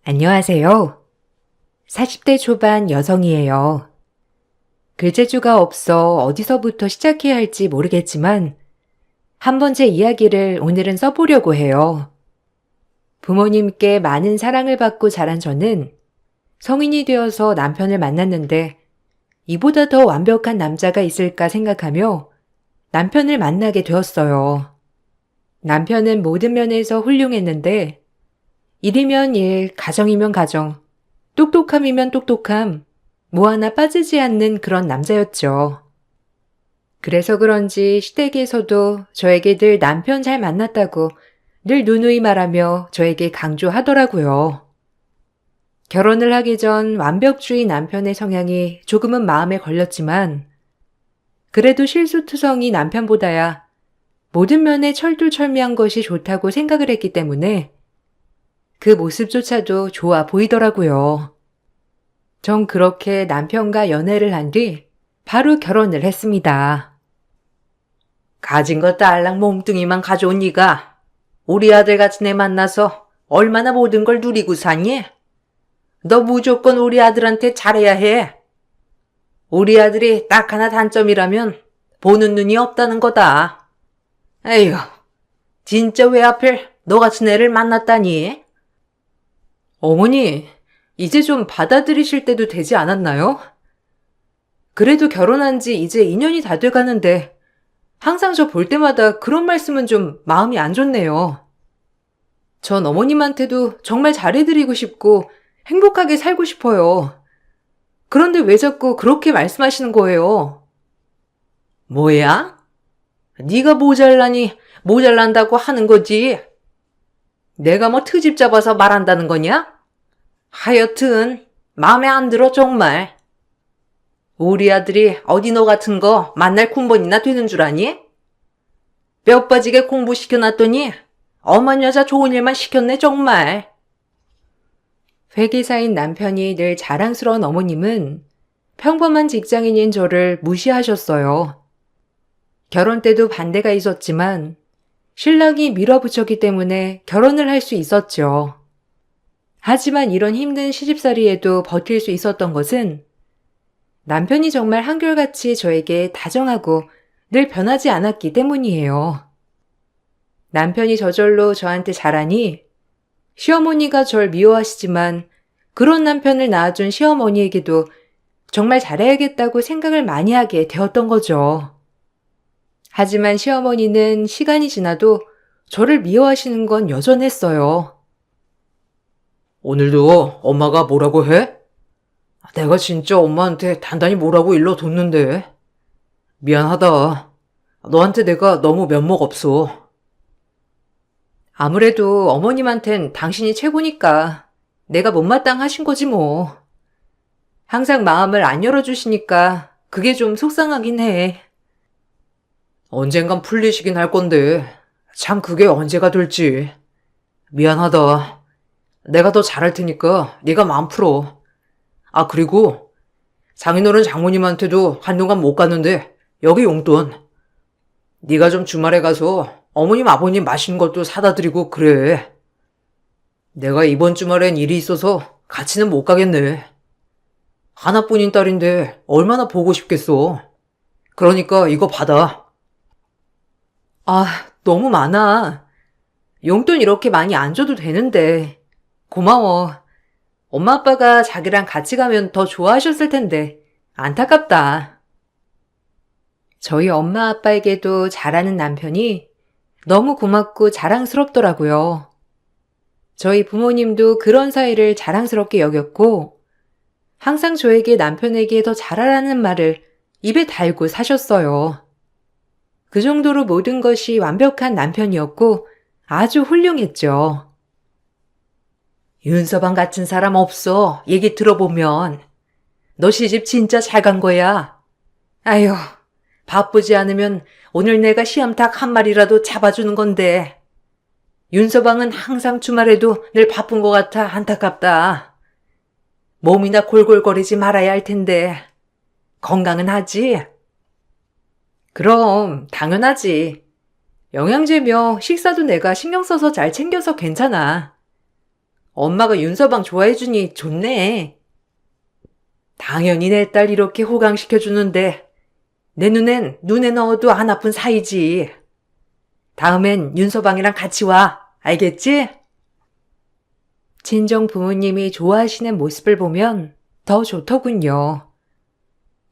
안녕하세요. 40대 초반 여성이에요. 글재주가 없어 어디서부터 시작해야 할지 모르겠지만 한번 제 이야기를 오늘은 써보려고 해요. 부모님께 많은 사랑을 받고 자란 저는 성인이 되어서 남편을 만났는데 이보다 더 완벽한 남자가 있을까 생각하며 남편을 만나게 되었어요. 남편은 모든 면에서 훌륭했는데 일이면 일, 가정이면 가정, 똑똑함이면 똑똑함, 뭐 하나 빠지지 않는 그런 남자였죠. 그래서 그런지 시댁에서도 저에게 늘 남편 잘 만났다고 늘 누누이 말하며 저에게 강조하더라고요. 결혼을 하기 전 완벽주의 남편의 성향이 조금은 마음에 걸렸지만 그래도 실수투성이 남편보다야 모든 면에 철두철미한 것이 좋다고 생각을 했기 때문에 그 모습조차도 좋아 보이더라고요. 전 그렇게 남편과 연애를 한 뒤 바로 결혼을 했습니다. 가진 거 딸랑 몸뚱이만 가져온 네가 우리 아들같이 내 만나서 얼마나 모든 걸 누리고 사니? 너 무조건 우리 아들한테 잘해야 해. 우리 아들이 딱 하나 단점이라면 보는 눈이 없다는 거다. 에휴, 진짜 왜 하필 너같은 애를 만났다니? 어머니, 이제 좀 받아들이실 때도 되지 않았나요? 그래도 결혼한 지 이제 2년이 다 돼가는데 항상 저 볼 때마다 그런 말씀은 좀 마음이 안 좋네요. 전 어머님한테도 정말 잘해드리고 싶고 행복하게 살고 싶어요. 그런데 왜 자꾸 그렇게 말씀하시는 거예요? 뭐야? 네가 모자라니 모자란다고 하는 거지. 내가 뭐 트집 잡아서 말한다는 거냐? 하여튼 마음에 안 들어 정말. 우리 아들이 어디 너 같은 거 만날 군번이나 되는 줄 아니? 뼈 빠지게 공부시켜놨더니 엄한 여자 좋은 일만 시켰네 정말. 회계사인 남편이 늘 자랑스러운 어머님은 평범한 직장인인 저를 무시하셨어요. 결혼 때도 반대가 있었지만 신랑이 밀어붙였기 때문에 결혼을 할 수 있었죠. 하지만 이런 힘든 시집살이에도 버틸 수 있었던 것은 남편이 정말 한결같이 저에게 다정하고 늘 변하지 않았기 때문이에요. 남편이 저절로 저한테 잘하니 시어머니가 절 미워하시지만 그런 남편을 낳아준 시어머니에게도 정말 잘해야겠다고 생각을 많이 하게 되었던 거죠. 하지만 시어머니는 시간이 지나도 저를 미워하시는 건 여전했어요. 오늘도 엄마가 뭐라고 해? 내가 진짜 엄마한테 단단히 뭐라고 일러뒀는데. 미안하다. 너한테 내가 너무 면목 없어. 아무래도 어머님한텐 당신이 최고니까 내가 못마땅하신 거지 뭐. 항상 마음을 안 열어주시니까 그게 좀 속상하긴 해. 언젠간 풀리시긴 할 건데 참 그게 언제가 될지. 미안하다. 내가 더 잘할 테니까 네가 마음 풀어. 아, 그리고 장인어른 장모님한테도 한동안 못 갔는데 여기 용돈. 네가 좀 주말에 가서 어머님 아버님 맛있는 것도 사다 드리고 그래. 내가 이번 주말엔 일이 있어서 같이는 못 가겠네. 하나뿐인 딸인데 얼마나 보고 싶겠어. 그러니까 이거 받아. 아, 너무 많아. 용돈 이렇게 많이 안 줘도 되는데. 고마워. 엄마 아빠가 자기랑 같이 가면 더 좋아하셨을 텐데 안타깝다. 저희 엄마 아빠에게도 잘하는 남편이 너무 고맙고 자랑스럽더라고요. 저희 부모님도 그런 사이를 자랑스럽게 여겼고 항상 저에게 남편에게 더 잘하라는 말을 입에 달고 사셨어요. 그 정도로 모든 것이 완벽한 남편이었고 아주 훌륭했죠. 윤서방 같은 사람 없어. 얘기 들어보면. 너 시집 진짜 잘 간 거야. 아휴, 바쁘지 않으면 오늘 내가 시험닭 한 마리라도 잡아주는 건데. 윤서방은 항상 주말에도 늘 바쁜 것 같아 안타깝다. 몸이나 골골거리지 말아야 할 텐데. 건강은 하지? 그럼 당연하지. 영양제며 식사도 내가 신경 써서 잘 챙겨서 괜찮아. 엄마가 윤서방 좋아해주니 좋네. 당연히 내 딸 이렇게 호강시켜주는데 내 눈엔 눈에 넣어도 안 아픈 사이지. 다음엔 윤서방이랑 같이 와. 알겠지? 친정 부모님이 좋아하시는 모습을 보면 더 좋더군요.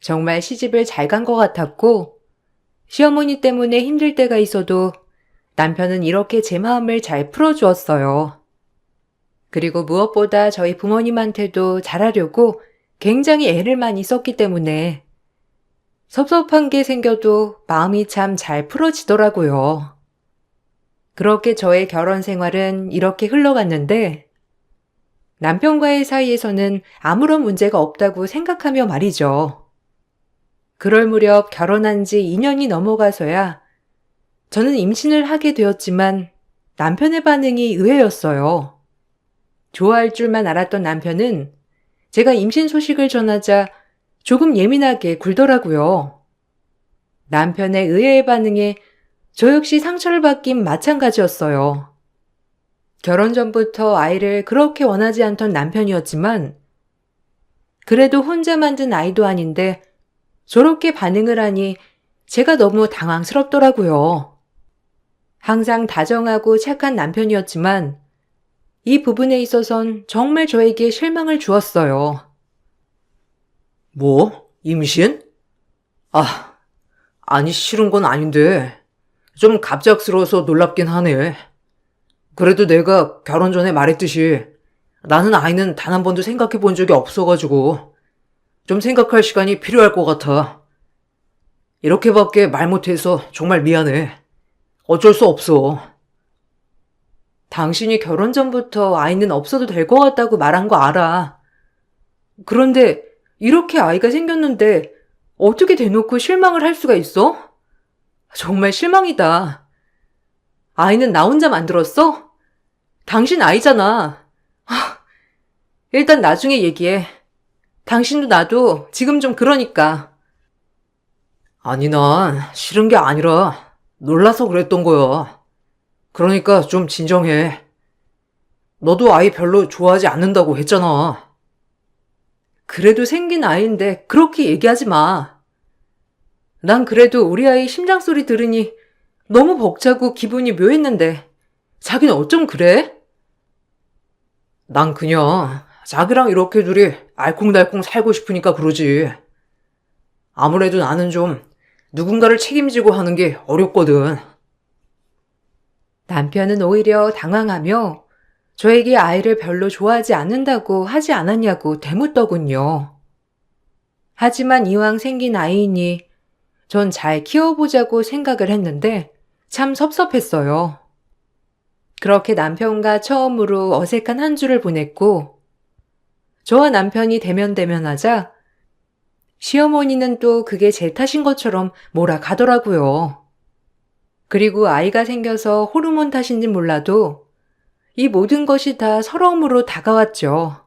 정말 시집을 잘 간 것 같았고 시어머니 때문에 힘들 때가 있어도 남편은 이렇게 제 마음을 잘 풀어주었어요. 그리고 무엇보다 저희 부모님한테도 잘하려고 굉장히 애를 많이 썼기 때문에 섭섭한 게 생겨도 마음이 참 잘 풀어지더라고요. 그렇게 저의 결혼 생활은 이렇게 흘러갔는데 남편과의 사이에서는 아무런 문제가 없다고 생각하며 말이죠. 그럴 무렵 결혼한 지 2년이 넘어가서야 저는 임신을 하게 되었지만 남편의 반응이 의외였어요. 좋아할 줄만 알았던 남편은 제가 임신 소식을 전하자 조금 예민하게 굴더라고요. 남편의 의외의 반응에 저 역시 상처를 받긴 마찬가지였어요. 결혼 전부터 아이를 그렇게 원하지 않던 남편이었지만 그래도 혼자 만든 아이도 아닌데 저렇게 반응을 하니 제가 너무 당황스럽더라고요. 항상 다정하고 착한 남편이었지만 이 부분에 있어선 정말 저에게 실망을 주었어요. 뭐? 임신? 아니 싫은 건 아닌데 좀 갑작스러워서 놀랍긴 하네. 그래도 내가 결혼 전에 말했듯이 나는 아이는 단 한 번도 생각해 본 적이 없어가지고 좀 생각할 시간이 필요할 것 같아. 이렇게밖에 말 못해서 정말 미안해. 어쩔 수 없어. 당신이 결혼 전부터 아이는 없어도 될 것 같다고 말한 거 알아. 그런데 이렇게 아이가 생겼는데 어떻게 대놓고 실망을 할 수가 있어? 정말 실망이다. 아이는 나 혼자 만들었어? 당신 아이잖아. 일단 나중에 얘기해. 당신도 나도 지금 좀 그러니까. 아니 난 싫은 게 아니라 놀라서 그랬던 거야. 그러니까 좀 진정해. 너도 아이 별로 좋아하지 않는다고 했잖아. 그래도 생긴 아이인데 그렇게 얘기하지 마. 난 그래도 우리 아이 심장 소리 들으니 너무 벅차고 기분이 묘했는데 자기는 어쩜 그래? 난 그냥 자기랑 이렇게 둘이 알콩달콩 살고 싶으니까 그러지. 아무래도 나는 좀 누군가를 책임지고 하는 게 어렵거든. 남편은 오히려 당황하며 저에게 아이를 별로 좋아하지 않는다고 하지 않았냐고 되묻더군요. 하지만 이왕 생긴 아이이니 전 잘 키워보자고 생각을 했는데 참 섭섭했어요. 그렇게 남편과 처음으로 어색한 한 주를 보냈고 저와 남편이 대면대면하자 시어머니는 또 그게 제 탓인 것처럼 몰아가더라고요. 그리고 아이가 생겨서 호르몬 탓인지 몰라도 이 모든 것이 다 서러움으로 다가왔죠.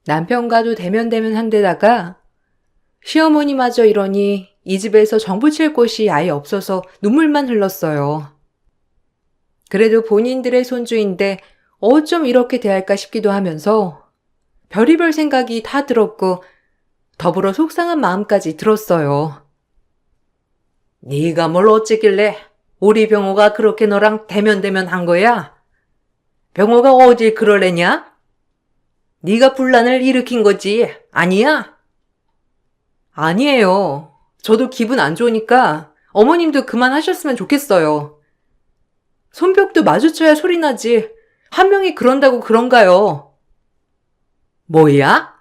남편과도 대면대면한 데다가 시어머니마저 이러니 이 집에서 정붙일 곳이 아예 없어서 눈물만 흘렀어요. 그래도 본인들의 손주인데 어쩜 이렇게 대할까 싶기도 하면서 별의별 생각이 다 들었고 더불어 속상한 마음까지 들었어요. 네가 뭘 어쨌길래 우리 병호가 그렇게 너랑 대면대면한 거야? 병호가 어딜 그러려냐? 네가 분란을 일으킨 거지, 아니야? 아니에요. 저도 기분 안 좋으니까 어머님도 그만하셨으면 좋겠어요. 손뼉도 마주쳐야 소리 나지. 한 명이 그런다고 그런가요? 뭐야?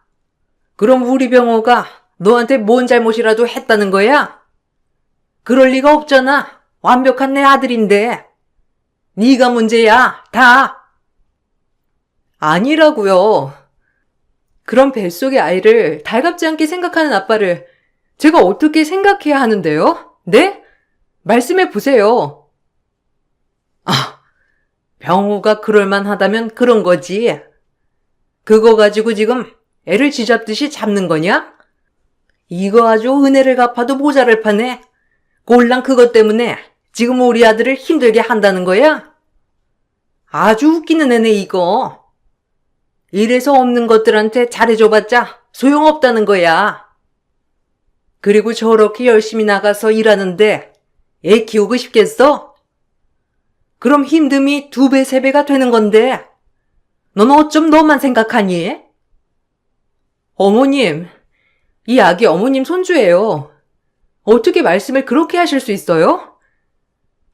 그럼 우리 병호가 너한테 뭔 잘못이라도 했다는 거야? 그럴 리가 없잖아. 완벽한 내 아들인데. 네가 문제야, 다. 아니라고요. 그런 뱃속의 아이를 달갑지 않게 생각하는 아빠를 제가 어떻게 생각해야 하는데요? 네? 말씀해 보세요. 병호가 그럴만하다면 그런 거지. 그거 가지고 지금 애를 쥐잡듯이 잡는 거냐? 이거 아주 은혜를 갚아도 모자랄 판에 골랑 그것 때문에 지금 우리 아들을 힘들게 한다는 거야? 아주 웃기는 애네 이거. 이래서 없는 것들한테 잘해줘봤자 소용없다는 거야. 그리고 저렇게 열심히 나가서 일하는데 애 키우고 싶겠어? 그럼 힘듦이 2배, 3배가 되는 건데 넌 어쩜 너만 생각하니? 어머님, 이 아기 어머님 손주예요. 어떻게 말씀을 그렇게 하실 수 있어요?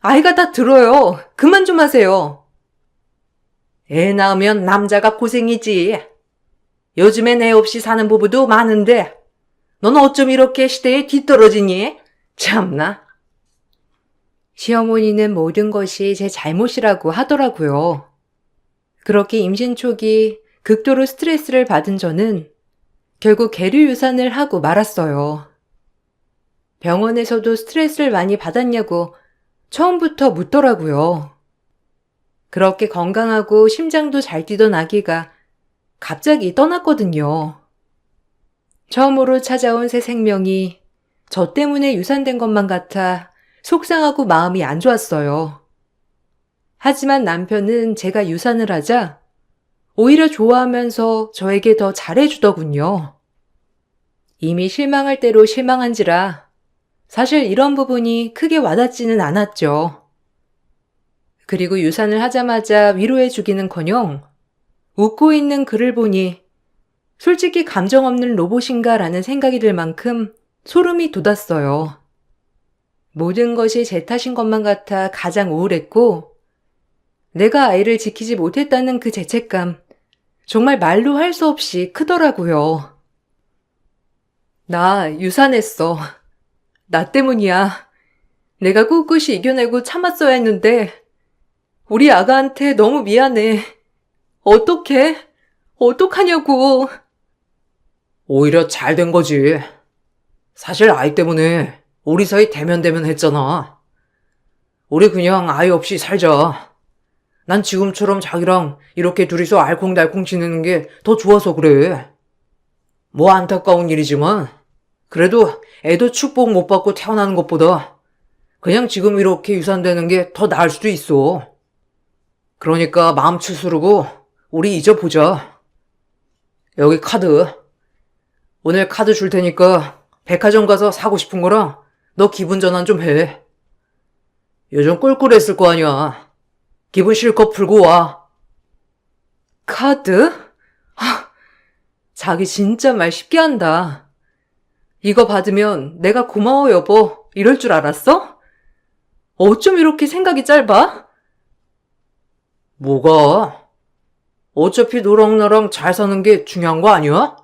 아이가 다 들어요. 그만 좀 하세요. 애 낳으면 남자가 고생이지. 요즘엔 애 없이 사는 부부도 많은데 넌 어쩜 이렇게 시대에 뒤떨어지니? 참나. 시어머니는 모든 것이 제 잘못이라고 하더라고요. 그렇게 임신 초기 극도로 스트레스를 받은 저는 결국 계류 유산을 하고 말았어요. 병원에서도 스트레스를 많이 받았냐고 처음부터 묻더라고요. 그렇게 건강하고 심장도 잘 뛰던 아기가 갑자기 떠났거든요. 처음으로 찾아온 새 생명이 저 때문에 유산된 것만 같아 속상하고 마음이 안 좋았어요. 하지만 남편은 제가 유산을 하자 오히려 좋아하면서 저에게 더 잘해주더군요. 이미 실망할 대로 실망한지라 사실 이런 부분이 크게 와닿지는 않았죠. 그리고 유산을 하자마자 위로해주기는커녕 웃고 있는 그를 보니 솔직히 감정 없는 로봇인가라는 생각이 들 만큼 소름이 돋았어요. 모든 것이 제 탓인 것만 같아 가장 우울했고 내가 아이를 지키지 못했다는 그 죄책감 정말 말로 할 수 없이 크더라고요. 나 유산했어. 나 때문이야. 내가 꿋꿋이 이겨내고 참았어야 했는데 우리 아가한테 너무 미안해. 어떡해? 어떡하냐고. 오히려 잘 된 거지. 사실 아이 때문에 우리 사이 대면대면 했잖아. 우리 그냥 아이 없이 살자. 난 지금처럼 자기랑 이렇게 둘이서 알콩달콩 지내는 게 더 좋아서 그래. 뭐 안타까운 일이지만 그래도 애도 축복 못 받고 태어나는 것보다 그냥 지금 이렇게 유산되는 게 더 나을 수도 있어. 그러니까 마음 추스르고 우리 잊어보자. 여기 카드. 오늘 카드 줄 테니까 백화점 가서 사고 싶은 거랑 너 기분 전환 좀 해. 요즘 꿀꿀했을 거 아니야. 기분 실컷 풀고 와. 카드? 자기 진짜 말 쉽게 한다. 이거 받으면 내가 고마워 여보 이럴 줄 알았어? 어쩜 이렇게 생각이 짧아? 뭐가? 어차피 너랑 나랑 잘 사는 게 중요한 거 아니야?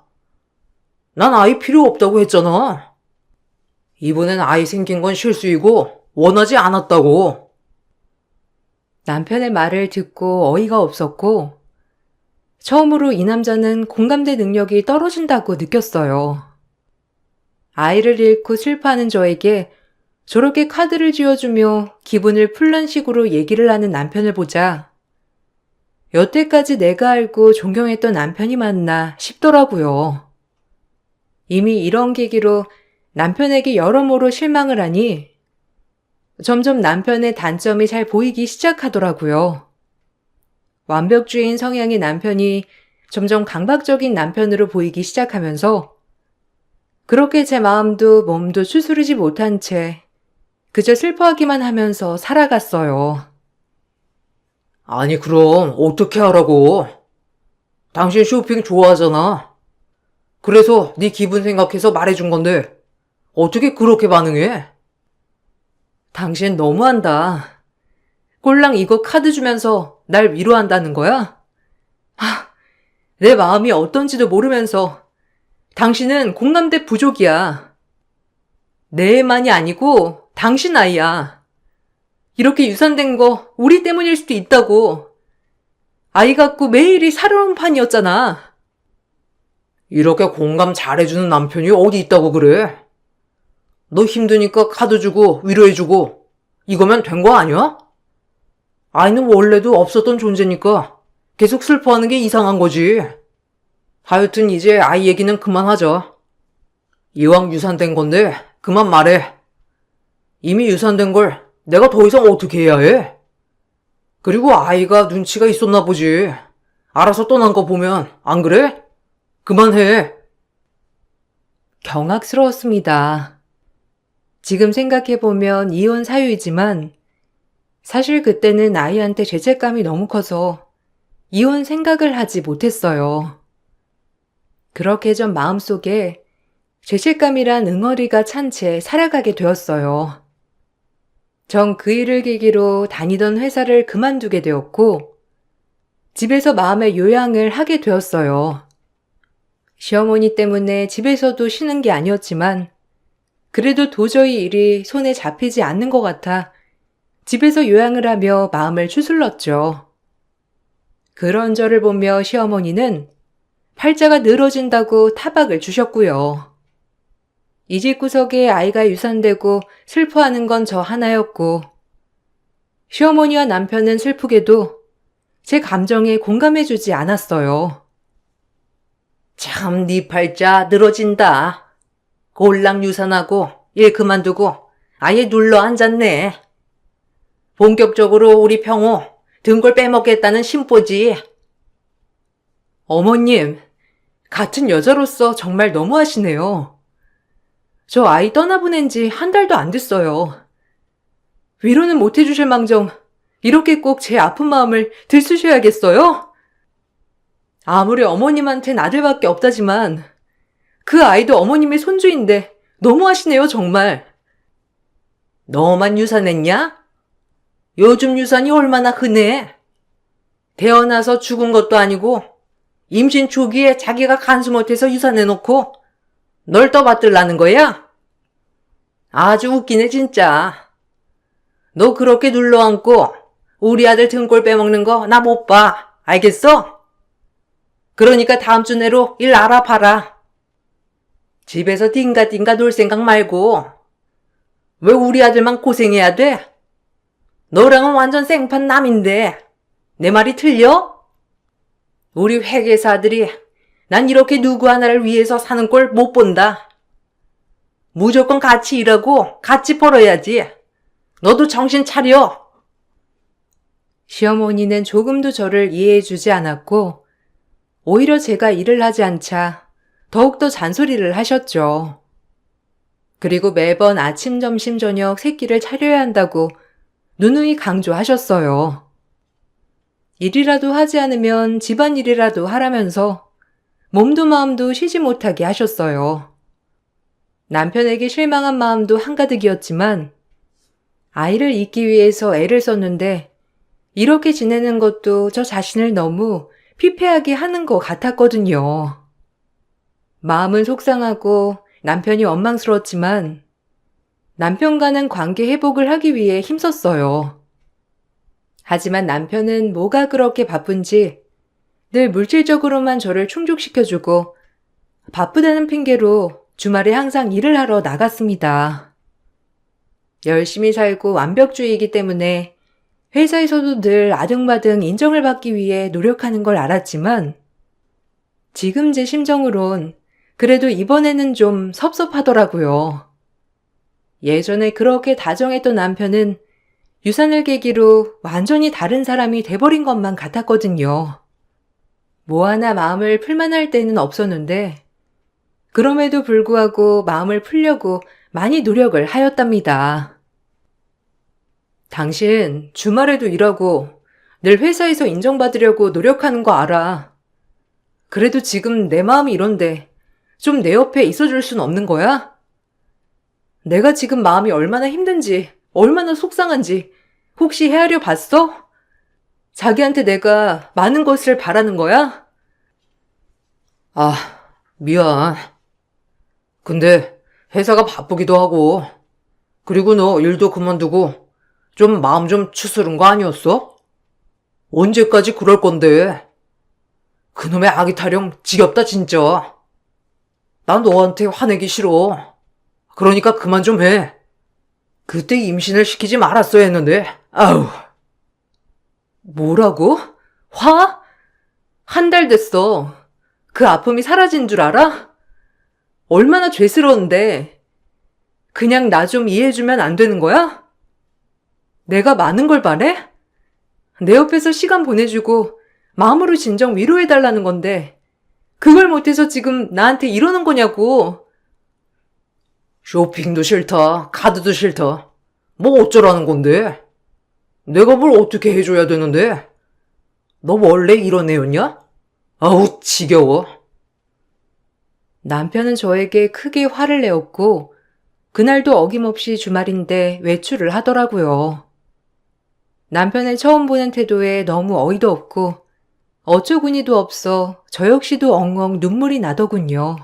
난 아이 필요 없다고 했잖아. 이번엔 아이 생긴 건 실수이고 원하지 않았다고. 남편의 말을 듣고 어이가 없었고 처음으로 이 남자는 공감대 능력이 떨어진다고 느꼈어요. 아이를 잃고 슬퍼하는 저에게 저렇게 카드를 쥐어주며 기분을 풀는 식으로 얘기를 하는 남편을 보자 여태까지 내가 알고 존경했던 남편이 맞나 싶더라고요. 이미 이런 계기로 남편에게 여러모로 실망을 하니 점점 남편의 단점이 잘 보이기 시작하더라고요. 완벽주의인 성향의 남편이 점점 강박적인 남편으로 보이기 시작하면서 그렇게 제 마음도 몸도 추스르지 못한 채 그저 슬퍼하기만 하면서 살아갔어요. 아니 그럼 어떻게 하라고? 당신 쇼핑 좋아하잖아. 그래서 네 기분 생각해서 말해준 건데 어떻게 그렇게 반응해? 당신 너무한다. 꼴랑 이거 카드 주면서 날 위로한다는 거야? 내 마음이 어떤지도 모르면서 당신은 공감대 부족이야. 내 애만이 아니고 당신 아이야. 이렇게 유산된 거 우리 때문일 수도 있다고. 아이 갖고 매일이 살얼음 판이었잖아. 이렇게 공감 잘해주는 남편이 어디 있다고 그래? 너 힘드니까 카드 주고 위로해주고 이거면 된 거 아니야? 아이는 원래도 없었던 존재니까 계속 슬퍼하는 게 이상한 거지. 하여튼 이제 아이 얘기는 그만하자. 이왕 유산된 건데 그만 말해. 이미 유산된 걸 내가 더 이상 어떻게 해야 해? 그리고 아이가 눈치가 있었나 보지. 알아서 떠난 거 보면 안 그래? 그만해. 경악스러웠습니다. 지금 생각해보면 이혼 사유이지만 사실 그때는 아이한테 죄책감이 너무 커서 이혼 생각을 하지 못했어요. 그렇게 전 마음속에 죄책감이란 응어리가 찬 채 살아가게 되었어요. 전 그 일을 계기로 다니던 회사를 그만두게 되었고 집에서 마음의 요양을 하게 되었어요. 시어머니 때문에 집에서도 쉬는 게 아니었지만 그래도 도저히 일이 손에 잡히지 않는 것 같아 집에서 요양을 하며 마음을 추슬렀죠. 그런 저를 보며 시어머니는 팔자가 늘어진다고 타박을 주셨고요. 이 집 구석에 아이가 유산되고 슬퍼하는 건 저 하나였고 시어머니와 남편은 슬프게도 제 감정에 공감해주지 않았어요. 참, 네 팔자 늘어진다. 꼴랑 유산하고 일 그만두고 아예 눌러 앉았네. 본격적으로 우리 평호 등골 빼먹겠다는 심보지. 어머님, 같은 여자로서 정말 너무하시네요. 저 아이 떠나보낸 지 한 달도 안 됐어요. 위로는 못 해주실 망정 이렇게 꼭 제 아픈 마음을 들쑤셔야겠어요? 아무리 어머님한텐 아들밖에 없다지만 그 아이도 어머님의 손주인데 너무하시네요, 정말. 너만 유산했냐? 요즘 유산이 얼마나 흔해. 태어나서 죽은 것도 아니고 임신 초기에 자기가 간수 못해서 유산해놓고 널 떠받들라는 거야? 아주 웃기네 진짜. 너 그렇게 눌러앉고 우리 아들 등골 빼먹는 거 나 못 봐. 알겠어? 그러니까 다음 주 내로 일 알아봐라. 집에서 띵가띵가 놀 생각 말고. 왜 우리 아들만 고생해야 돼? 너랑은 완전 생판 남인데 내 말이 틀려? 우리 회계사들이 난 이렇게 누구 하나를 위해서 사는 꼴 못 본다. 무조건 같이 일하고 같이 벌어야지. 너도 정신 차려. 시어머니는 조금도 저를 이해해주지 않았고 오히려 제가 일을 하지 않자 더욱더 잔소리를 하셨죠. 그리고 매번 아침, 점심, 저녁 세 끼를 차려야 한다고 누누이 강조하셨어요. 일이라도 하지 않으면 집안일이라도 하라면서 몸도 마음도 쉬지 못하게 하셨어요. 남편에게 실망한 마음도 한가득이었지만 아이를 잊기 위해서 애를 썼는데 이렇게 지내는 것도 저 자신을 너무 피폐하게 하는 것 같았거든요. 마음은 속상하고 남편이 원망스러웠지만 남편과는 관계 회복을 하기 위해 힘썼어요. 하지만 남편은 뭐가 그렇게 바쁜지 늘 물질적으로만 저를 충족시켜주고 바쁘다는 핑계로 주말에 항상 일을 하러 나갔습니다. 열심히 살고 완벽주의이기 때문에 회사에서도 늘 아등바등 인정을 받기 위해 노력하는 걸 알았지만 지금 제 심정으론 그래도 이번에는 좀 섭섭하더라고요. 예전에 그렇게 다정했던 남편은 유산을 계기로 완전히 다른 사람이 돼버린 것만 같았거든요. 뭐 하나 마음을 풀만할 때는 없었는데 그럼에도 불구하고 마음을 풀려고 많이 노력을 하였답니다. 당신 주말에도 일하고 늘 회사에서 인정받으려고 노력하는 거 알아. 그래도 지금 내 마음이 이런데 좀 내 옆에 있어줄 순 없는 거야? 내가 지금 마음이 얼마나 힘든지, 얼마나 속상한지 혹시 헤아려 봤어? 자기한테 내가 많은 것을 바라는 거야? 아, 미안. 근데 회사가 바쁘기도 하고 그리고 너 일도 그만두고 좀 마음 좀 추스른 거 아니었어? 언제까지 그럴 건데? 그놈의 아기 타령 지겹다 진짜. 난 너한테 화내기 싫어. 그러니까 그만 좀 해. 그때 임신을 시키지 말았어야 했는데. 아우. 뭐라고? 화? 한 달 됐어. 그 아픔이 사라진 줄 알아? 얼마나 죄스러운데. 그냥 나 좀 이해해주면 안 되는 거야? 내가 많은 걸 바래? 내 옆에서 시간 보내주고 마음으로 진정 위로해달라는 건데 그걸 못해서 지금 나한테 이러는 거냐고. 쇼핑도 싫다, 카드도 싫다. 뭐 어쩌라는 건데? 내가 뭘 어떻게 해줘야 되는데? 너 원래 이런 애였냐? 아우, 지겨워. 남편은 저에게 크게 화를 내었고 그날도 어김없이 주말인데 외출을 하더라고요. 남편의 처음 보는 태도에 너무 어이도 없고 어처구니도 없어 저 역시도 엉엉 눈물이 나더군요.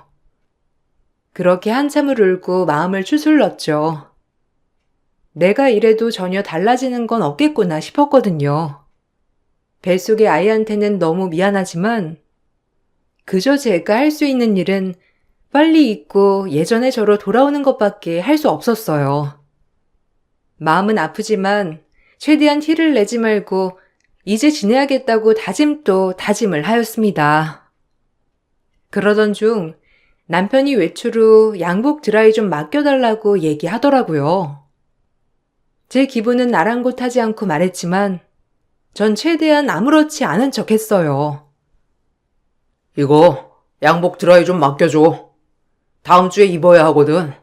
그렇게 한참을 울고 마음을 추슬렀죠. 내가 이래도 전혀 달라지는 건 없겠구나 싶었거든요. 뱃속의 아이한테는 너무 미안하지만 그저 제가 할 수 있는 일은 빨리 잊고 예전의 저로 돌아오는 것밖에 할 수 없었어요. 마음은 아프지만 최대한 티를 내지 말고 이제 지내야겠다고 다짐을 하였습니다. 그러던 중 남편이 외출 후 양복 드라이 좀 맡겨달라고 얘기하더라고요. 제 기분은 아랑곳하지 않고 말했지만 전 최대한 아무렇지 않은 척 했어요. 이거 양복 드라이 좀 맡겨줘. 다음 주에 입어야 하거든.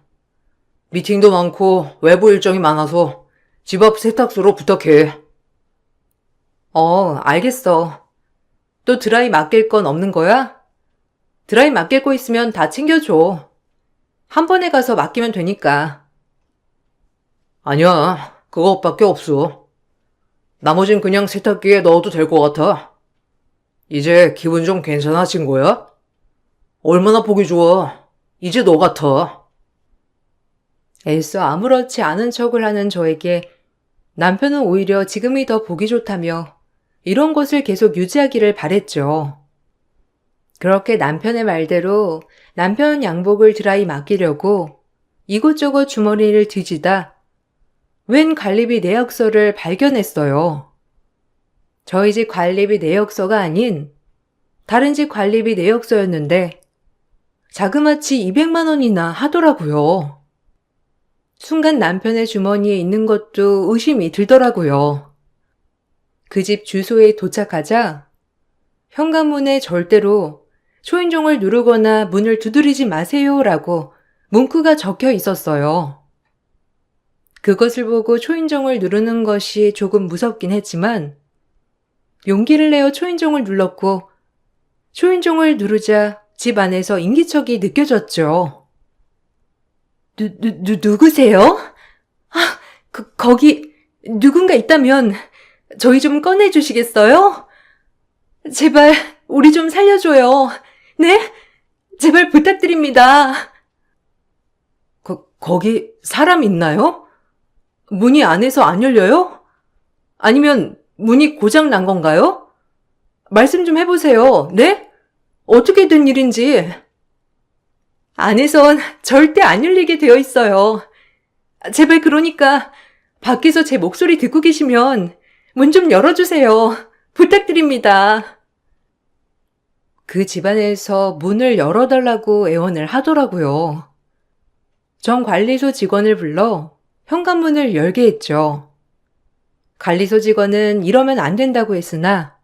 미팅도 많고 외부 일정이 많아서 집 앞 세탁소로 부탁해. 알겠어. 또 드라이 맡길 건 없는 거야? 드라이 맡길 거 있으면 다 챙겨줘. 한 번에 가서 맡기면 되니까. 아니야, 그것밖에 없어. 나머진 그냥 세탁기에 넣어도 될 것 같아. 이제 기분 좀 괜찮아진 거야? 얼마나 보기 좋아. 이제 너 같아. 애써 아무렇지 않은 척을 하는 저에게 남편은 오히려 지금이 더 보기 좋다며 이런 것을 계속 유지하기를 바랬죠. 그렇게 남편의 말대로 남편 양복을 드라이 맡기려고 이곳저곳 주머니를 뒤지다 웬 관리비 내역서를 발견했어요. 저희 집 관리비 내역서가 아닌 다른 집 관리비 내역서였는데 자그마치 200만 원이나 하더라고요. 순간 남편의 주머니에 있는 것도 의심이 들더라고요. 그 집 주소에 도착하자 현관문에 절대로 초인종을 누르거나 문을 두드리지 마세요라고 문구가 적혀 있었어요. 그것을 보고 초인종을 누르는 것이 조금 무섭긴 했지만 용기를 내어 초인종을 눌렀고 초인종을 누르자 집 안에서 인기척이 느껴졌죠. 누구세요? 거기 누군가 있다면 저희 좀 꺼내주시겠어요? 제발 우리 좀 살려줘요. 네? 제발 부탁드립니다. 거기 사람 있나요? 문이 안에서 안 열려요? 아니면 문이 고장 난 건가요? 말씀 좀 해보세요. 네? 어떻게 된 일인지. 안에선 절대 안 열리게 되어 있어요. 제발 그러니까 밖에서 제 목소리 듣고 계시면 문 좀 열어주세요. 부탁드립니다. 그 집안에서 문을 열어달라고 애원을 하더라고요. 전 관리소 직원을 불러 현관문을 열게 했죠. 관리소 직원은 이러면 안 된다고 했으나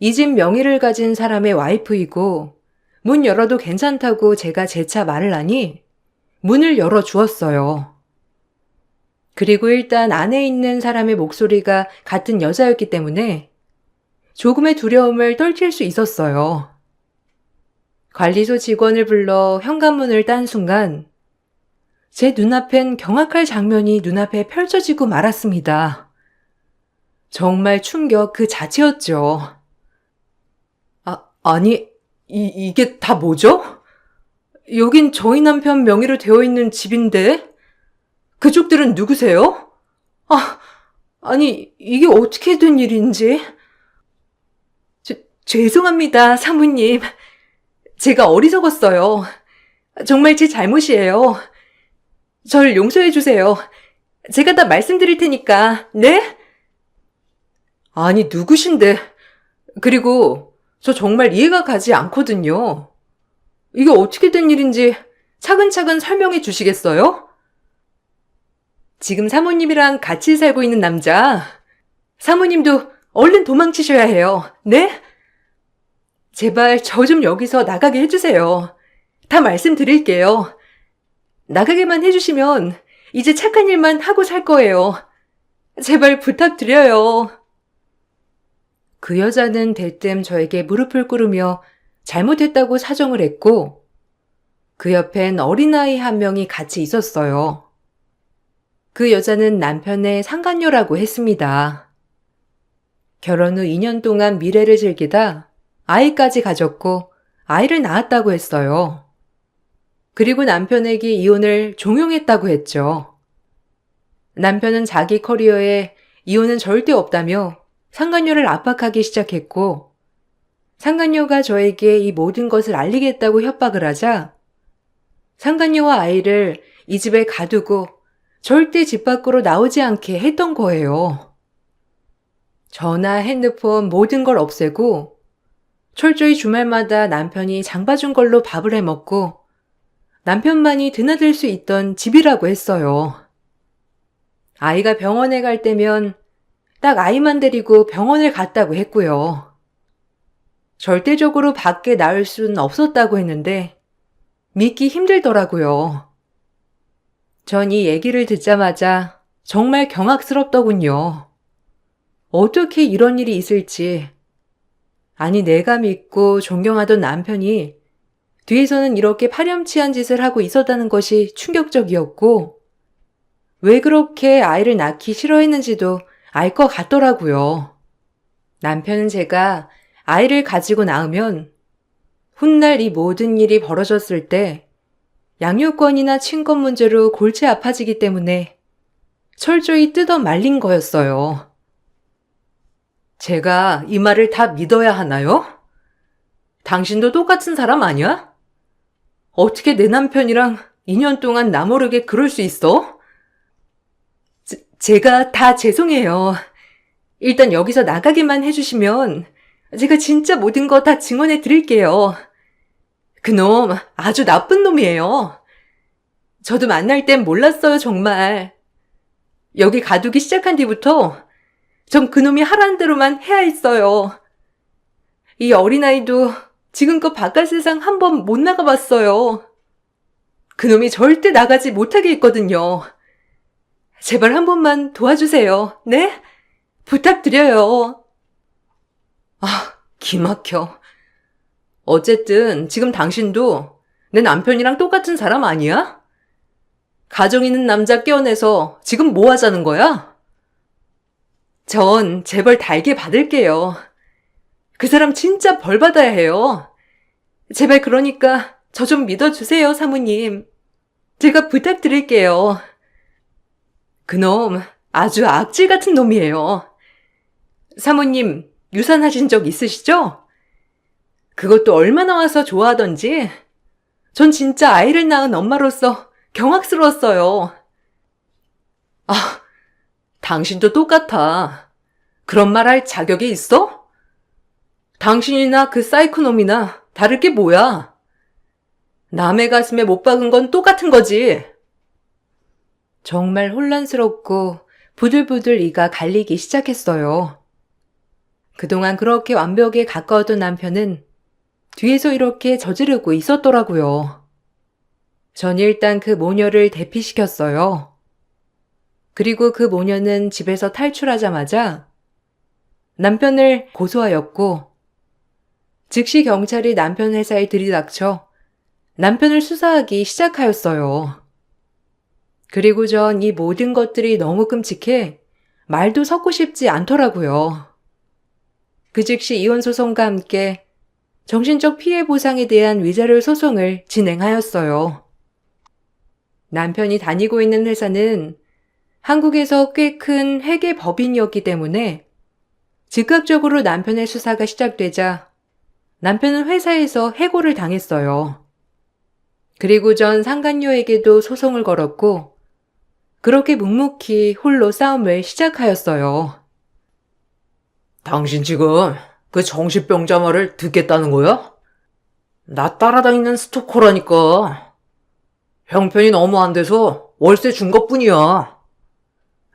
이 집 명의를 가진 사람의 와이프이고 문 열어도 괜찮다고 제가 재차 말을 하니 문을 열어주었어요. 그리고 일단 안에 있는 사람의 목소리가 같은 여자였기 때문에 조금의 두려움을 떨칠 수 있었어요. 관리소 직원을 불러 현관문을 딴 순간 제 눈앞엔 경악할 장면이 눈앞에 펼쳐지고 말았습니다. 정말 충격 그 자체였죠. 아니, 이게 다 뭐죠? 여긴 저희 남편 명의로 되어 있는 집인데? 그쪽들은 누구세요? 아니, 이게 어떻게 된 일인지. 죄송합니다, 사모님. 제가 어리석었어요. 정말 제 잘못이에요. 절 용서해 주세요. 제가 다 말씀드릴 테니까, 네? 아니, 누구신데. 그리고 저 정말 이해가 가지 않거든요. 이게 어떻게 된 일인지 차근차근 설명해 주시겠어요? 지금 사모님이랑 같이 살고 있는 남자. 사모님도 얼른 도망치셔야 해요. 네? 제발 저 좀 여기서 나가게 해주세요. 다 말씀드릴게요. 나가게만 해주시면 이제 착한 일만 하고 살 거예요. 제발 부탁드려요. 그 여자는 대뜸 저에게 무릎을 꿇으며 잘못했다고 사정을 했고, 그 옆엔 어린아이 한 명이 같이 있었어요. 그 여자는 남편의 상간녀라고 했습니다. 결혼 후 2년 동안 미래를 즐기다 아이까지 가졌고 아이를 낳았다고 했어요. 그리고 남편에게 이혼을 종용했다고 했죠. 남편은 자기 커리어에 이혼은 절대 없다며 상간녀를 압박하기 시작했고, 상간녀가 저에게 이 모든 것을 알리겠다고 협박을 하자 상간녀와 아이를 이 집에 가두고 절대 집 밖으로 나오지 않게 했던 거예요. 전화, 핸드폰 모든 걸 없애고 철저히 주말마다 남편이 장 봐준 걸로 밥을 해먹고 남편만이 드나들 수 있던 집이라고 했어요. 아이가 병원에 갈 때면 딱 아이만 데리고 병원을 갔다고 했고요. 절대적으로 밖에 나올 수는 없었다고 했는데 믿기 힘들더라고요. 전 이 얘기를 듣자마자 정말 경악스럽더군요. 어떻게 이런 일이 있을지. 아니, 내가 믿고 존경하던 남편이 뒤에서는 이렇게 파렴치한 짓을 하고 있었다는 것이 충격적이었고, 왜 그렇게 아이를 낳기 싫어했는지도 알 것 같더라고요. 남편은 제가 아이를 가지고 낳으면 훗날 이 모든 일이 벌어졌을 때 양육권이나 친권 문제로 골치 아파지기 때문에 철저히 뜯어 말린 거였어요. 제가 이 말을 다 믿어야 하나요? 당신도 똑같은 사람 아니야? 어떻게 내 남편이랑 2년 동안 나 모르게 그럴 수 있어? 제가 다 죄송해요. 일단 여기서 나가기만 해주시면 제가 진짜 모든 거 다 증언해 드릴게요. 그놈 아주 나쁜 놈이에요. 저도 만날 땐 몰랐어요, 정말. 여기 가두기 시작한 뒤부터 전 그놈이 하라는 대로만 해야 했어요. 이 어린아이도 지금껏 바깥 세상 한 번 못 나가봤어요. 그놈이 절대 나가지 못하게 했거든요. 제발 한 번만 도와주세요. 네? 부탁드려요. 아, 기막혀. 어쨌든 지금 당신도 내 남편이랑 똑같은 사람 아니야? 가정 있는 남자 껴내서 지금 뭐 하자는 거야? 전 재벌 달게 받을게요. 그 사람 진짜 벌 받아야 해요. 제발 그러니까 저 좀 믿어주세요, 사모님. 제가 부탁드릴게요. 그놈 아주 악질 같은 놈이에요. 사모님, 유산하신 적 있으시죠? 그것도 얼마나 와서 좋아하던지. 전 진짜 아이를 낳은 엄마로서 경악스러웠어요. 아, 당신도 똑같아. 그런 말 할 자격이 있어? 당신이나 그 사이코놈이나 다를 게 뭐야? 남의 가슴에 못 박은 건 똑같은 거지. 정말 혼란스럽고 부들부들 이가 갈리기 시작했어요. 그동안 그렇게 완벽에 가까웠던 남편은 뒤에서 이렇게 저지르고 있었더라고요. 전 일단 그 모녀를 대피시켰어요. 그리고 그 모녀는 집에서 탈출하자마자 남편을 고소하였고, 즉시 경찰이 남편 회사에 들이닥쳐 남편을 수사하기 시작하였어요. 그리고 전 이 모든 것들이 너무 끔찍해 말도 섞고 싶지 않더라고요. 그 즉시 이혼소송과 함께 정신적 피해 보상에 대한 위자료 소송을 진행하였어요. 남편이 다니고 있는 회사는 한국에서 꽤 큰 회계 법인이었기 때문에 즉각적으로 남편의 수사가 시작되자 남편은 회사에서 해고를 당했어요. 그리고 전 상간녀에게도 소송을 걸었고, 그렇게 묵묵히 홀로 싸움을 시작하였어요. 당신 지금 그 정신병자 말을 듣겠다는 거야? 나 따라다니는 스토커라니까. 형편이 너무 안 돼서 월세 준 것뿐이야.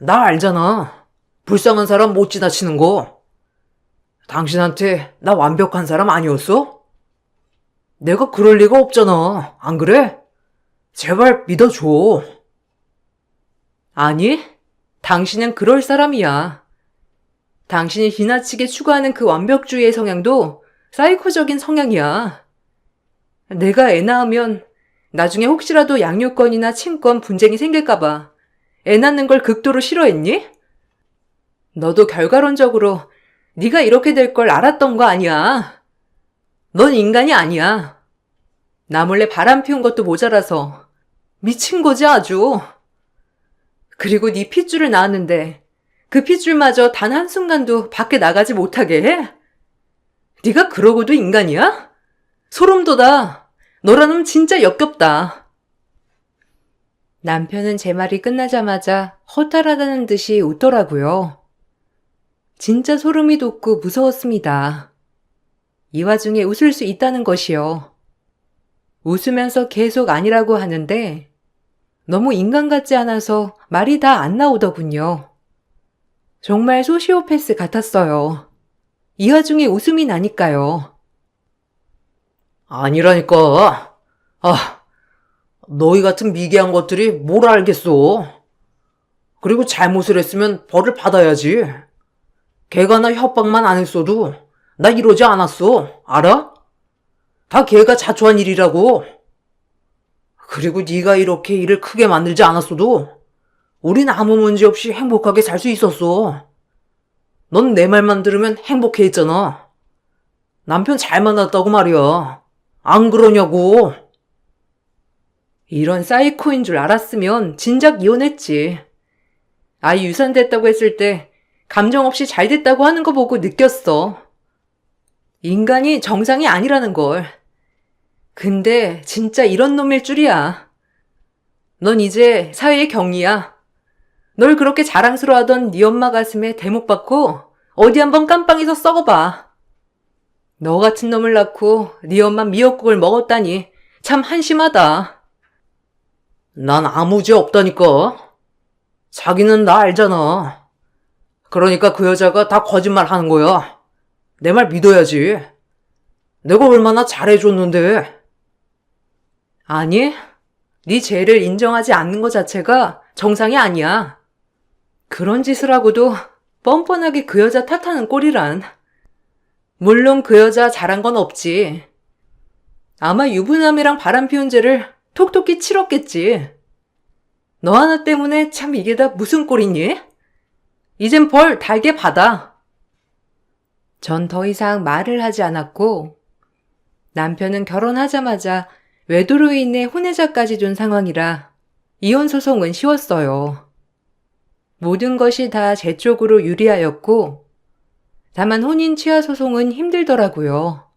나 알잖아. 불쌍한 사람 못 지나치는 거. 당신한테 나 완벽한 사람 아니었어? 내가 그럴 리가 없잖아. 안 그래? 제발 믿어줘. 아니, 당신은 그럴 사람이야. 당신이 지나치게 추구하는 그 완벽주의의 성향도 사이코적인 성향이야. 내가 애 낳으면 나중에 혹시라도 양육권이나 친권 분쟁이 생길까봐 애 낳는 걸 극도로 싫어했니? 너도 결과론적으로 네가 이렇게 될 걸 알았던 거 아니야. 넌 인간이 아니야. 나 몰래 바람 피운 것도 모자라서 미친 거지 아주. 그리고 네 핏줄을 낳았는데 그 핏줄마저 단 한순간도 밖에 나가지 못하게 해? 네가 그러고도 인간이야? 소름 돋아. 너란 놈 진짜 역겹다. 남편은 제 말이 끝나자마자 허탈하다는 듯이 웃더라고요. 진짜 소름이 돋고 무서웠습니다. 이 와중에 웃을 수 있다는 것이요. 웃으면서 계속 아니라고 하는데 너무 인간 같지 않아서 말이 다 안 나오더군요. 정말 소시오패스 같았어요. 이 와중에 웃음이 나니까요. 아니라니까. 너희 같은 미개한 것들이 뭘 알겠어. 그리고 잘못을 했으면 벌을 받아야지. 걔가 나 협박만 안 했어도 나 이러지 않았어. 알아? 다 걔가 자초한 일이라고. 그리고 네가 이렇게 일을 크게 만들지 않았어도 우린 아무 문제 없이 행복하게 살 수 있었어. 넌 내 말만 들으면 행복해 했잖아. 남편 잘 만났다고 말이야. 안 그러냐고. 이런 사이코인 줄 알았으면 진작 이혼했지. 아이 유산됐다고 했을 때 감정 없이 잘 됐다고 하는 거 보고 느꼈어. 인간이 정상이 아니라는 걸. 근데 진짜 이런 놈일 줄이야. 넌 이제 사회의 경이야. 널 그렇게 자랑스러워하던 네 엄마 가슴에 대목 박고 어디 한번 깜빵에서 썩어봐. 너 같은 놈을 낳고 네 엄마 미역국을 먹었다니 참 한심하다. 난 아무 죄 없다니까. 자기는 나 알잖아. 그러니까 그 여자가 다 거짓말 하는 거야. 내 말 믿어야지. 내가 얼마나 잘해줬는데. 아니, 네 죄를 인정하지 않는 것 자체가 정상이 아니야. 그런 짓을 하고도 뻔뻔하게 그 여자 탓하는 꼴이란. 물론 그 여자 잘한 건 없지. 아마 유부남이랑 바람 피운 죄를 톡톡히 치렀겠지. 너 하나 때문에 참 이게 다 무슨 꼴이니? 이젠 벌 달게 받아. 전 더 이상 말을 하지 않았고 남편은 결혼하자마자 외도로 인해 혼외자까지 준 상황이라 이혼 소송은 쉬웠어요. 모든 것이 다 제 쪽으로 유리하였고 다만 혼인 취하 소송은 힘들더라고요.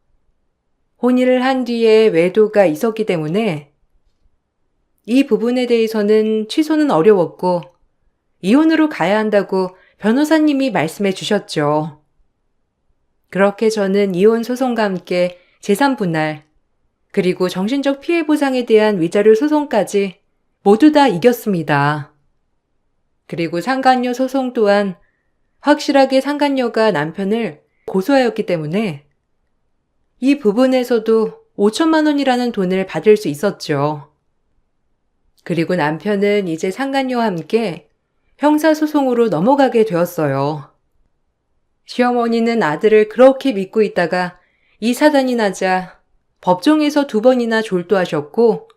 혼인을 한 뒤에 외도가 있었기 때문에 이 부분에 대해서는 취소는 어려웠고 이혼으로 가야 한다고 변호사님이 말씀해 주셨죠. 그렇게 저는 이혼 소송과 함께 재산 분할, 그리고 정신적 피해 보상에 대한 위자료 소송까지 모두 다 이겼습니다. 그리고 상간녀 소송 또한 확실하게 상간녀가 남편을 고소하였기 때문에 이 부분에서도 5천만 원이라는 돈을 받을 수 있었죠. 그리고 남편은 이제 상간녀와 함께 형사소송으로 넘어가게 되었어요. 시어머니는 아들을 그렇게 믿고 있다가 이 사단이 나자 법정에서 2번이나 졸도하셨고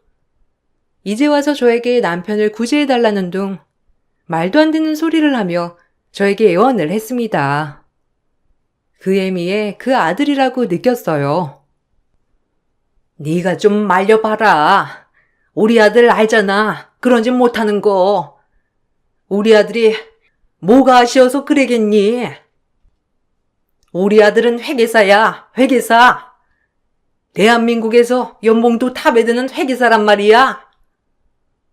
이제 와서 저에게 남편을 구제해달라는 둥 말도 안 되는 소리를 하며 저에게 애원을 했습니다. 그 애미에 그 아들이라고 느꼈어요. 네가 좀 말려봐라. 우리 아들 알잖아. 그런 짓 못하는 거. 우리 아들이 뭐가 아쉬워서 그러겠니? 우리 아들은 회계사야, 회계사. 대한민국에서 연봉도 탑에 드는 회계사란 말이야.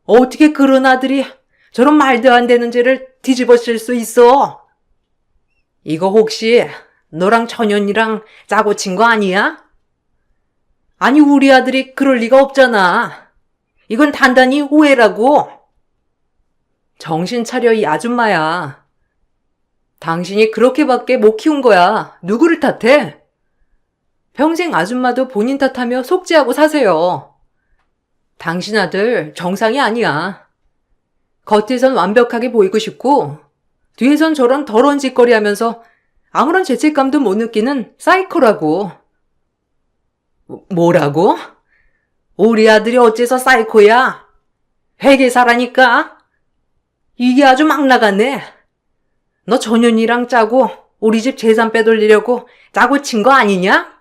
어떻게 그런 아들이 저런 말도 안 되는 죄를 뒤집어 쓸 수 있어? 이거 혹시 너랑 천연이랑 짜고 친 거 아니야? 아니, 우리 아들이 그럴 리가 없잖아. 이건 단단히 오해라고. 정신 차려 이 아줌마야. 당신이 그렇게밖에 못 키운 거야. 누구를 탓해? 평생 아줌마도 본인 탓하며 속죄하고 사세요. 당신 아들 정상이 아니야. 겉에선 완벽하게 보이고 싶고 뒤에선 저런 더러운 짓거리 하면서 아무런 죄책감도 못 느끼는 사이코라고. 뭐라고? 우리 아들이 어째서 사이코야? 회계사라니까? 이게 아주 막 나갔네. 너 전현이랑 짜고 우리 집 재산 빼돌리려고 짜고 친 거 아니냐?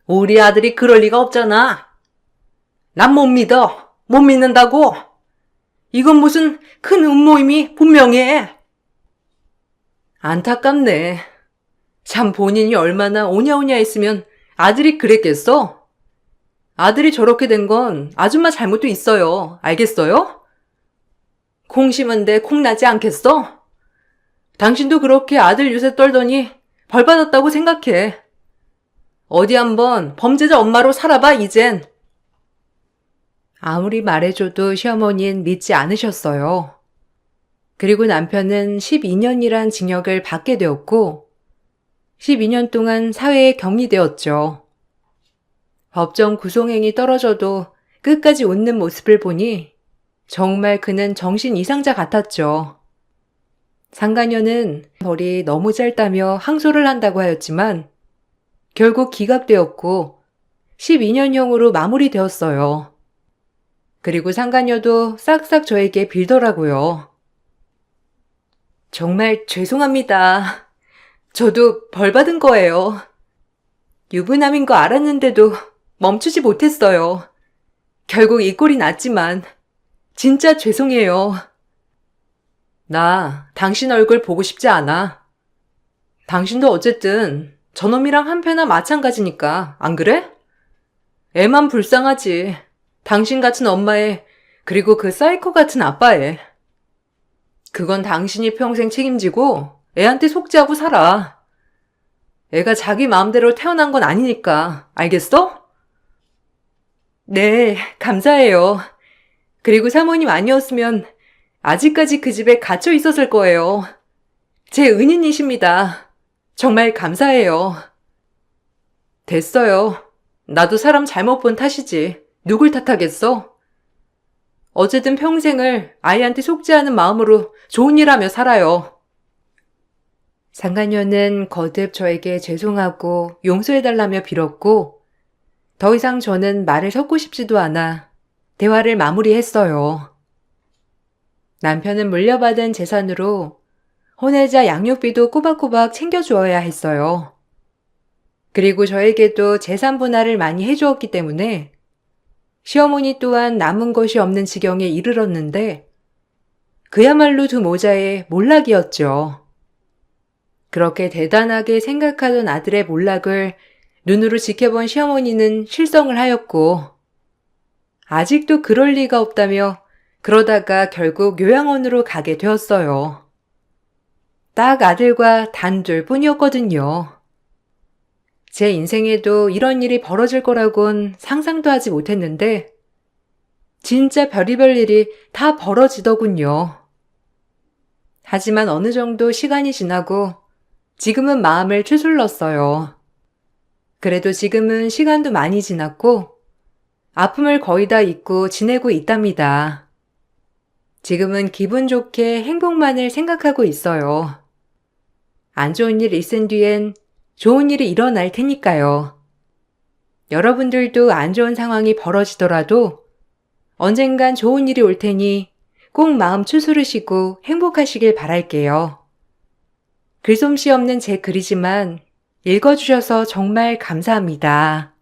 우리 아들이 그럴 리가 없잖아. 난 못 믿어. 못 믿는다고. 이건 무슨 큰 음모임이 분명해. 안타깝네. 참 본인이 얼마나 오냐오냐 했으면 아들이 그랬겠어? 아들이 저렇게 된 건 아줌마 잘못도 있어요. 알겠어요? 콩 심은데 콩 나지 않겠어? 당신도 그렇게 아들 유세 떨더니 벌 받았다고 생각해. 어디 한번 범죄자 엄마로 살아봐, 이젠. 아무리 말해줘도 시어머니는 믿지 않으셨어요. 그리고 남편은 12년이란 징역을 받게 되었고 12년 동안 사회에 격리되었죠. 법정 구속행위 떨어져도 끝까지 웃는 모습을 보니 정말 그는 정신 이상자 같았죠. 상간녀는 벌이 너무 짧다며 항소를 한다고 하였지만 결국 기각되었고 12년형으로 마무리되었어요. 그리고 상간녀도 싹싹 저에게 빌더라고요. 정말 죄송합니다. 저도 벌 받은 거예요. 유부남인 거 알았는데도 멈추지 못했어요. 결국 이 꼴이 났지만 진짜 죄송해요. 나 당신 얼굴 보고 싶지 않아. 당신도 어쨌든 저놈이랑 한패나 마찬가지니까 안 그래? 애만 불쌍하지. 당신 같은 엄마애 그리고 그 사이코 같은 아빠애. 그건 당신이 평생 책임지고 애한테 속죄하고 살아. 애가 자기 마음대로 태어난 건 아니니까. 알겠어? 네, 감사해요. 그리고 사모님 아니었으면 아직까지 그 집에 갇혀 있었을 거예요. 제 은인이십니다. 정말 감사해요. 됐어요. 나도 사람 잘못 본 탓이지. 누굴 탓하겠어? 어쨌든 평생을 아이한테 속죄하는 마음으로 좋은 일 하며 살아요. 상간녀는 거듭 저에게 죄송하고 용서해달라며 빌었고 더 이상 저는 말을 섞고 싶지도 않아 대화를 마무리했어요. 남편은 물려받은 재산으로 혼외자 양육비도 꼬박꼬박 챙겨주어야 했어요. 그리고 저에게도 재산 분할을 많이 해주었기 때문에 시어머니 또한 남은 것이 없는 지경에 이르렀는데 그야말로 두 모자의 몰락이었죠. 그렇게 대단하게 생각하던 아들의 몰락을 눈으로 지켜본 시어머니는 실성을 하였고 아직도 그럴 리가 없다며 그러다가 결국 요양원으로 가게 되었어요. 딱 아들과 단둘 뿐이었거든요. 제 인생에도 이런 일이 벌어질 거라곤 상상도 하지 못했는데 진짜 별의별 일이 다 벌어지더군요. 하지만 어느 정도 시간이 지나고 지금은 마음을 추슬렀어요. 그래도 지금은 시간도 많이 지났고 아픔을 거의 다 잊고 지내고 있답니다. 지금은 기분 좋게 행복만을 생각하고 있어요. 안 좋은 일 있은 뒤엔 좋은 일이 일어날 테니까요. 여러분들도 안 좋은 상황이 벌어지더라도 언젠간 좋은 일이 올 테니 꼭 마음 추스르시고 행복하시길 바랄게요. 글솜씨 없는 제 글이지만 읽어주셔서 정말 감사합니다.